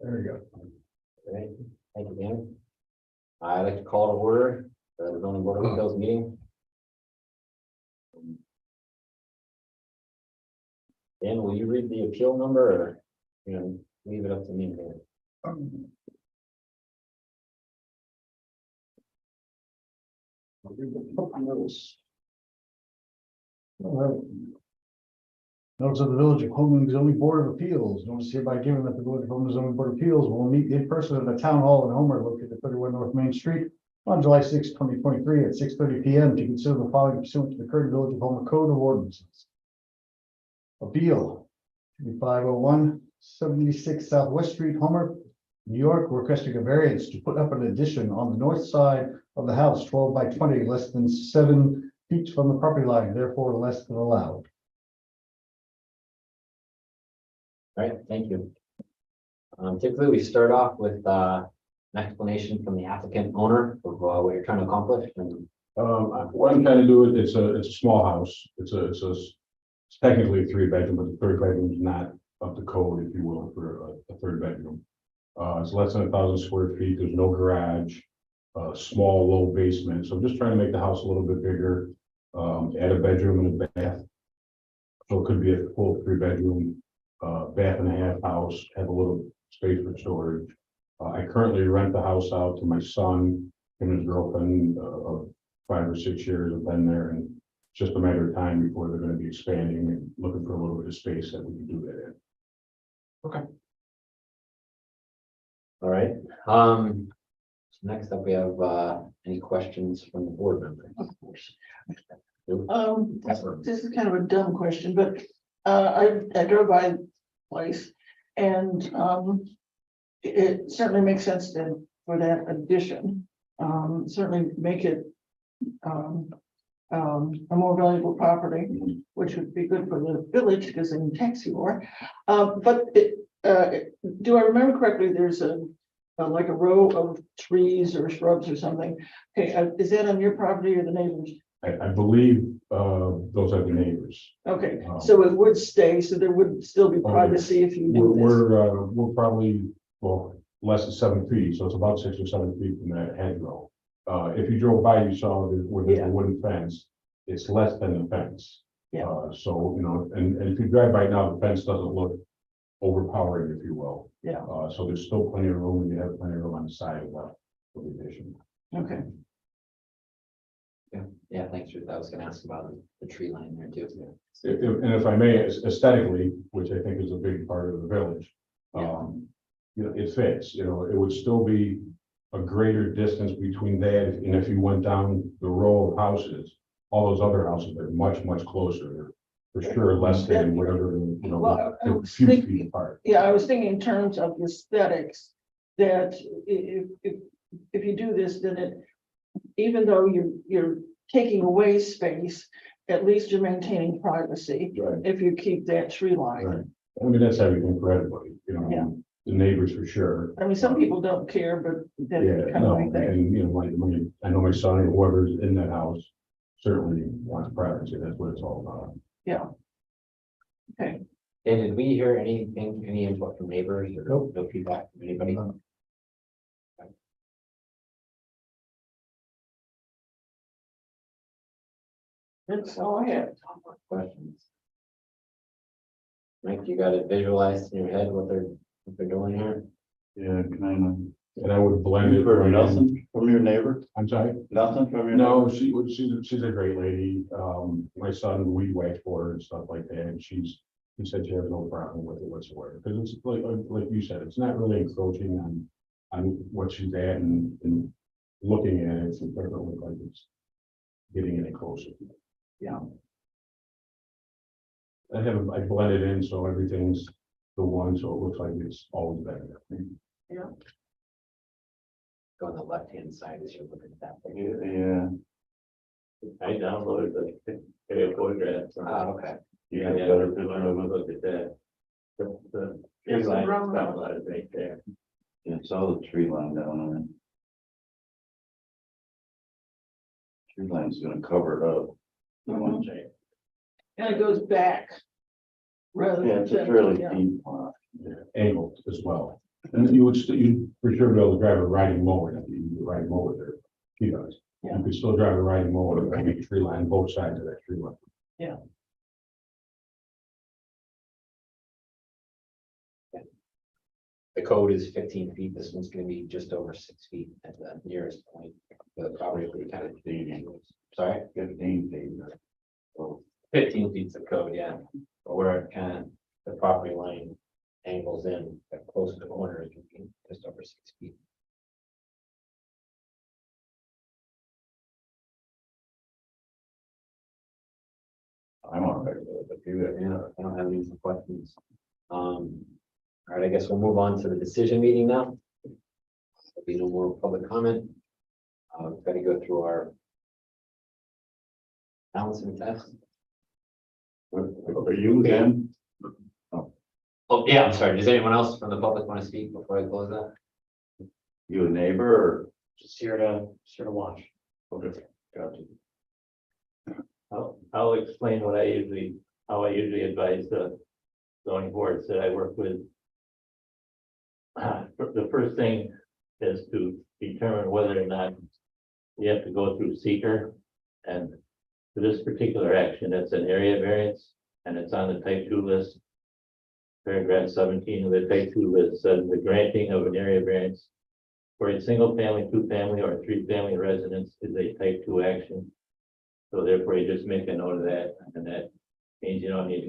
There we go. All right, thank you, Dan. I'd like to call to order the zoning board of appeals meeting. Dan, will you read the appeal number or, leave it up to me here? All right. Notice of the Village of Homeland Zoning Board of Appeals. Notice hereby given that the Village of Homeland Zoning Board of Appeals will meet in person at the Town Hall in Homer located at 31 North Main Street on July 6, 2023 at 6:30 p.m. to consider the following pursuant to the current Village of Homer Code of Ordinances. Appeal 501 76 Southwest Street, Homer, New York, requesting a variance to put up an addition on the north side of the house, 12 by 20, less than 7 feet from the property line, therefore less than allowed. All right, thank you. Typically, we start off with an explanation from the applicant owner of what you're trying to accomplish. And What I'm trying to do is it's a small house. It's technically a 3-bedroom, but the 3rd bedroom is not up to code, if you will, for a 3rd bedroom. It's less than 1,000 square feet. There's no garage, small, low basement. So I'm just trying to make the house a little bit bigger, add a bedroom and a bath. So it could be a full 3-bedroom, bath and a half house, have a little space for storage. I currently rent the house out to my son and his girlfriend of 5 or 6 years have been there, and it's just a matter of time before they're going to be expanding and looking for a little bit of space that we can do that in. okay. All right. So next up, we have any questions from the board members? Of course. Yes, sir. This is kind of a dumb question, but I drove by the place and it certainly makes sense then for that addition. Certainly make it a more valuable property, which would be good for the village because they can tax you more. But do I remember correctly? There's like a row of trees or shrubs or something. Okay, is that on your property or the neighbors? I believe those are the neighbors. Okay, so it would stay, so there would still be privacy if you do this. We're probably, well, less than 7 feet, so it's about 6 or 7 feet from that hedgerow. If you drove by, you saw where there's a wooden fence. It's less than the fence. Yeah. So, and if you drive by now, the fence doesn't look overpowering, if you will. Yeah. So there's still plenty of room, and you have plenty of room on the side of the addition. Okay. Yeah, thanks, Ruth. I was going to ask about the tree line there too. And if I may, aesthetically, which I think is a big part of the village, it fits. It would still be a greater distance between that, and if you went down the row of houses, all those other houses are much closer. They're for sure less than whatever, Well, I a was few thinking- feet apart. Yeah, I was thinking in terms of aesthetics, that if you do this, then it, even though you're taking away space, at least you're maintaining privacy Right. if you keep that tree line. Right. I mean, that's everything for everybody, Yeah. the neighbors for sure. I mean, some people don't care, but that's Yeah, kind no, of my thing. and I know my son and whoever's in that house certainly wants privacy. That's what it's all about. Yeah. Okay. And did we hear any input from neighbors or Nope. no feedback from anybody? No. That's all I have. Questions? Mike, you got it visualized in your head what they're doing here? Yeah, kind of. And I would blend it. For right in. nothing from your neighbor? I'm sorry. Nothing from your? No, she's a great lady. My son weed whacked for her and stuff like that. And she said she has no problem with it whatsoever. Because it's like you said, it's not really encroaching on what she's at and looking at it. It doesn't look like it's getting any closer. Yeah. I blend it in so everything's the one, so it looks like it's always better. Yeah. Go on the left-hand side as you're looking at that thing. Yeah. I downloaded the photograph. Okay. You have a better picture of it. Look at that. The tree Yes, line around stuff like right there. Yeah, it's all the tree line down there. Tree line's gonna cover it up. Mhm. And it goes back. Rather Yeah, than it's a fairly yeah. deep pond. Angled as well. And you would, you for sure be able to drive a riding mower, not that you need a riding mower there, he does. Yeah. You could still drive a riding mower, and make a tree line, both sides of that tree line. The code is 15 feet. This one's gonna be just over 6 feet at the nearest point. The property will be kind of. Sorry, 15 feet. well, 15 feet of code, yeah. But we're at kind of the property line angles in, close to the corner, it can be just over 6 feet. I'm all right with it, if you, Yeah, I don't have any questions. All right, I guess we'll move on to the decision meeting now. There'll be no more public comment. We've got to go through our balancing test. are you then? Oh, yeah, I'm sorry. Does anyone else from the public want to speak before I close that? You a neighbor or? Just here to watch. Okay, gotcha. I'll explain how I usually advise the zoning boards that I work with. The first thing is to determine whether or not you have to go through seeker. And for this particular action, it's an area variance and it's on the type 2 list. Paragraph 17 of the type 2 list says the granting of an area variance for a single family, 2-family, or 3-family residence is a type 2 action. So therefore, you just make a note of that, and that means you don't need to go